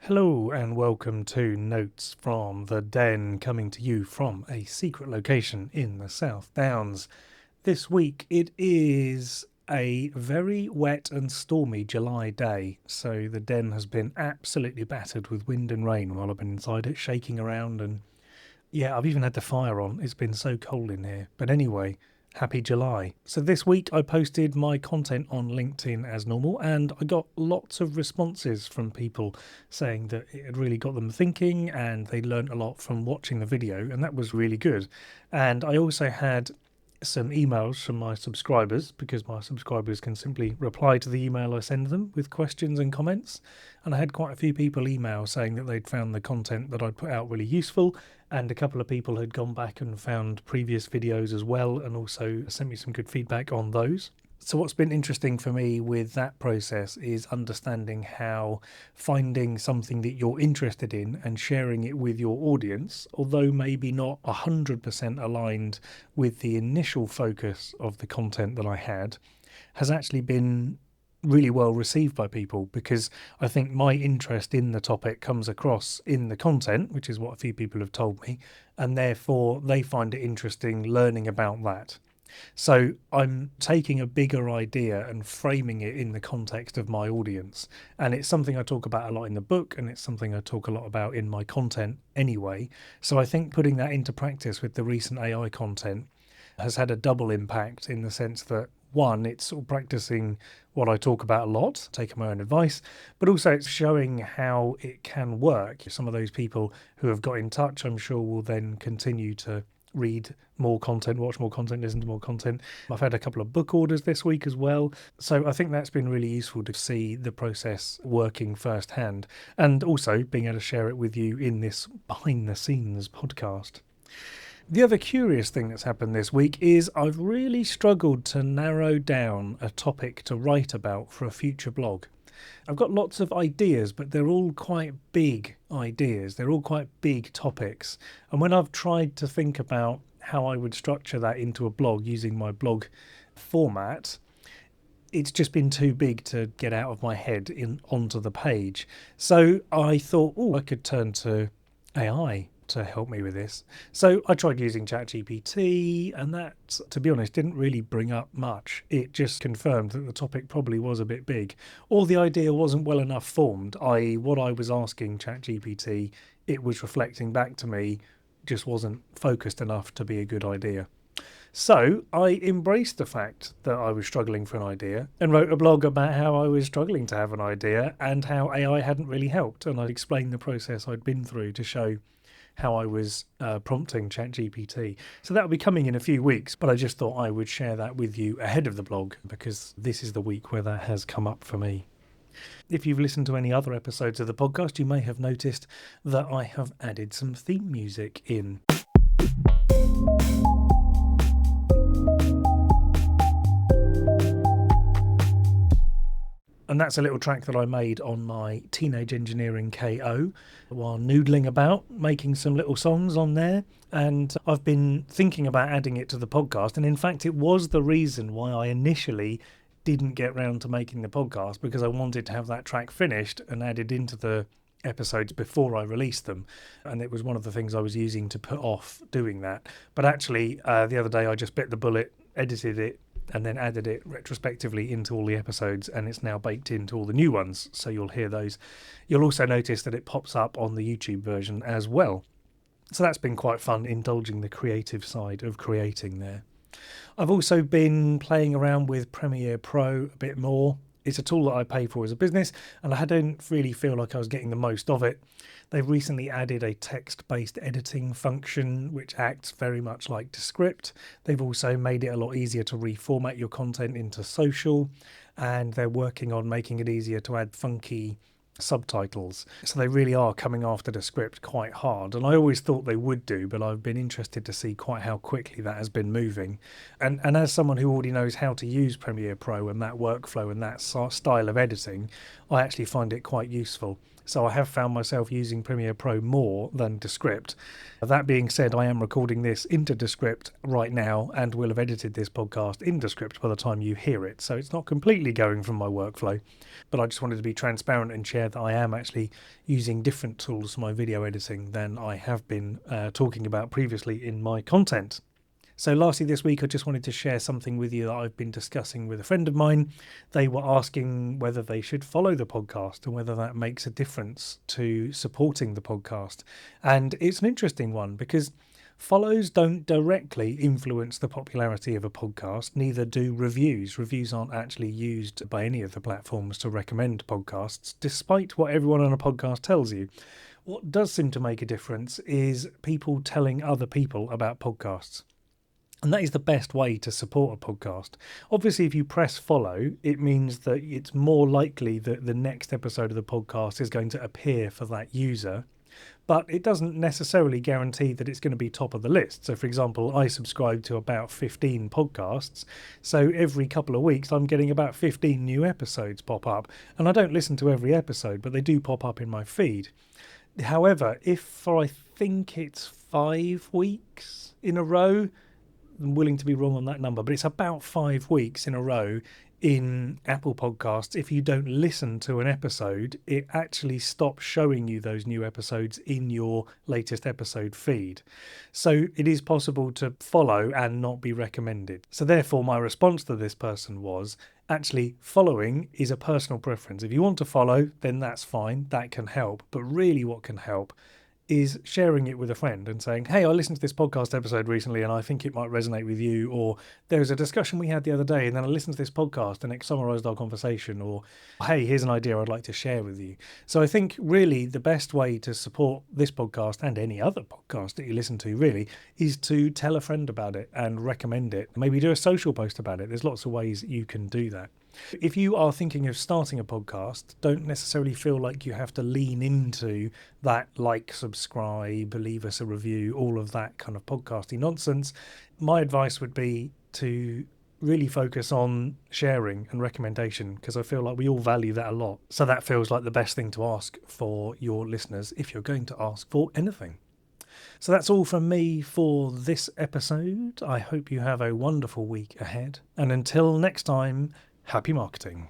Hello and welcome to Notes from the Den, coming to you from a secret location in the South Downs. This week it is a very wet and stormy July day, so the Den has been absolutely battered with wind and rain while I've been inside it, shaking around, and yeah, I've even had the fire on. It's been so cold in here. But anyway, happy July. So this week I posted my content on LinkedIn as normal, and I got lots of responses from people saying that it had really got them thinking and they learned a lot from watching the video, and that was really good. And I also had some emails from my subscribers, because my subscribers can simply reply to the email I send them with questions and comments. And I had quite a few people email saying that they'd found the content that I'd put out really useful, and a couple of people had gone back and found previous videos as well and also sent me some good feedback on those. So what's been interesting for me with that process is understanding how finding something that you're interested in and sharing it with your audience, although maybe not 100% aligned with the initial focus of the content that I had, has actually been really well received by people, because I think my interest in the topic comes across in the content, which is what a few people have told me, and therefore they find it interesting learning about that. So I'm taking a bigger idea and framing it in the context of my audience. And it's something I talk about a lot in the book, and it's something I talk a lot about in my content anyway. So I think putting that into practice with the recent AI content has had a double impact, in the sense that, one, it's sort of practicing what I talk about a lot, taking my own advice, but also it's showing how it can work. Some of those people who have got in touch, I'm sure, will then continue to read more content, watch more content, listen to more content. I've had a couple of book orders this week as well. So I think that's been really useful to see the process working firsthand, and also being able to share it with you in this behind the scenes podcast. The other curious thing that's happened this week is I've really struggled to narrow down a topic to write about for a future blog. I've got lots of ideas, but they're all quite big ideas. They're all quite big topics. And when I've tried to think about how I would structure that into a blog using my blog format, it's just been too big to get out of my head onto the page. So I thought, I could turn to AI to help me with this. So I tried using ChatGPT, and that, to be honest, didn't really bring up much. It just confirmed that the topic probably was a bit big, or the idea wasn't well enough formed, i.e. what I was asking ChatGPT, it was reflecting back to me, just wasn't focused enough to be a good idea. So I embraced the fact that I was struggling for an idea and wrote a blog about how I was struggling to have an idea and how AI hadn't really helped, and I explained the process I'd been through to show how I was prompting ChatGPT. So that will be coming in a few weeks, but I just thought I would share that with you ahead of the blog, because this is the week where that has come up for me. If you've listened to any other episodes of the podcast, you may have noticed that I have added some theme music in. And that's a little track that I made on my Teenage Engineering KO while noodling about, making some little songs on there. And I've been thinking about adding it to the podcast. And in fact, it was the reason why I initially didn't get round to making the podcast, because I wanted to have that track finished and added into the episodes before I released them. And it was one of the things I was using to put off doing that. But actually, the other day I just bit the bullet, edited it, and then added it retrospectively into all the episodes, and it's now baked into all the new ones, so you'll hear those. You'll also notice that it pops up on the YouTube version as well. So that's been quite fun, indulging the creative side of creating there. I've also been playing around with Premiere Pro a bit more. It's a tool that I pay for as a business, and I don't really feel like I was getting the most of it. They've recently added a text-based editing function, which acts very much like Descript. They've also made it a lot easier to reformat your content into social, and they're working on making it easier to add funky subtitles. So they really are coming after Descript quite hard, and I always thought they would do, but I've been interested to see quite how quickly that has been moving. And as someone who already knows how to use Premiere Pro and that workflow and that style of editing, I actually find it quite useful. So I have found myself using Premiere Pro more than Descript. That being said, I am recording this into Descript right now and will have edited this podcast in Descript by the time you hear it. So it's not completely going from my workflow, but I just wanted to be transparent and share that I am actually using different tools for my video editing than I have been talking about previously in my content. So lastly this week, I just wanted to share something with you that I've been discussing with a friend of mine. They were asking whether they should follow the podcast and whether that makes a difference to supporting the podcast. And it's an interesting one because follows don't directly influence the popularity of a podcast, neither do reviews. Reviews aren't actually used by any of the platforms to recommend podcasts, despite what everyone on a podcast tells you. What does seem to make a difference is people telling other people about podcasts. And that is the best way to support a podcast. Obviously, if you press follow, it means that it's more likely that the next episode of the podcast is going to appear for that user. But it doesn't necessarily guarantee that it's going to be top of the list. So, for example, I subscribe to about 15 podcasts. So every couple of weeks, I'm getting about 15 new episodes pop up. And I don't listen to every episode, but they do pop up in my feed. However, if for I think it's 5 weeks in a row, I'm willing to be wrong on that number, but it's about 5 weeks in a row in Apple Podcasts. If you don't listen to an episode, it actually stops showing you those new episodes in your latest episode feed. So it is possible to follow and not be recommended. So therefore, my response to this person was, actually, following is a personal preference. If you want to follow, then that's fine. That can help. But really what can help is sharing it with a friend and saying, hey, I listened to this podcast episode recently and I think it might resonate with you, or there was a discussion we had the other day and then I listened to this podcast and it summarized our conversation, or hey, here's an idea I'd like to share with you. So I think really the best way to support this podcast and any other podcast that you listen to really is to tell a friend about it and recommend it. Maybe do a social post about it. There's lots of ways you can do that. If you are thinking of starting a podcast, don't necessarily feel like you have to lean into that like, subscribe, leave us a review, all of that kind of podcasty nonsense. My advice would be to really focus on sharing and recommendation, because I feel like we all value that a lot. So that feels like the best thing to ask for your listeners if you're going to ask for anything. So that's all from me for this episode. I hope you have a wonderful week ahead. And until next time, happy marketing.